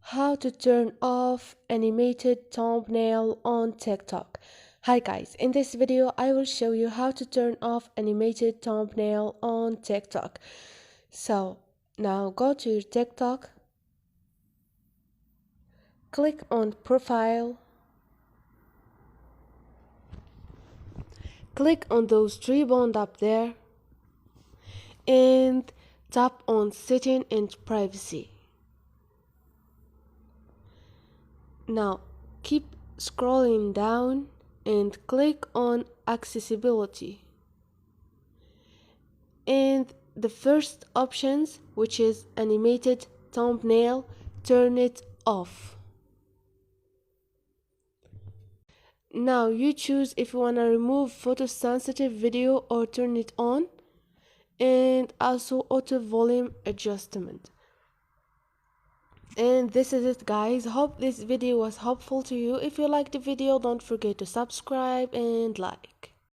How to turn off animated thumbnail on TikTok. Hi guys, in this video I will show you how to turn off animated thumbnail on TikTok. So now go to your TikTok, click on profile, click on those three buttons up there and tap on setting and privacy. Now keep scrolling down and click on accessibility, and the first options, which is animated thumbnail, turn it off. Now you choose if you want to remove photo sensitive video or turn it on, and also auto volume adjustment. And this is it guys. Hope this video was helpful to you. If you liked the video, don't forget to subscribe and like.